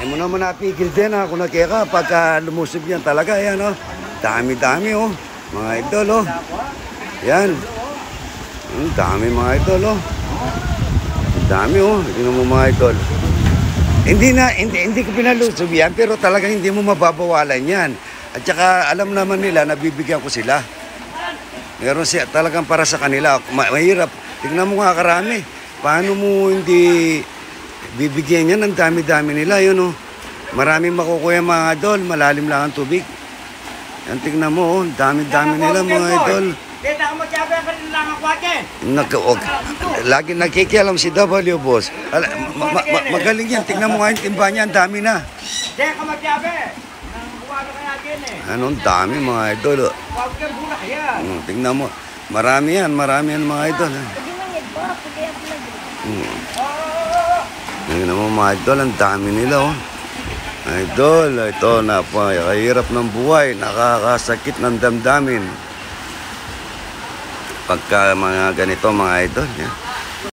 Ay mo naman napigil din ha, kung nakika, pagka lumusog yan talaga, yan oh. Dami-dami oh, mga idol oh. Yan. Dami mga idol oh. Dami oh, tingnan mo mga idol. Hindi ko pinalusog yan, pero talagang hindi mo mababawalan yan. At saka alam naman nila, nabibigyan ko sila. Meron siya talagang para sa kanila. Mahirap. Tingnan mo nga karami. Paano mo hindi bibigyan yan? Ang dami-dami nila. Yun, oh. Maraming makukuha mga idol. Malalim lang ang tubig. Yan, tingnan mo. Oh. Dami-dami nila mga idol. Lagi nagkikialam si W, boss. Magaling yan. Tingnan mo nga yung timba niya. Ang dami na. Anong dami mga idol. Oh. Tingnan mo. Marami yan mga idol. Tingnan mo mga idol, ang dami nila oh. Idol, ito napakahirap ng buhay, nakakasakit ng damdamin pagka mga ganito mga idol. Yan.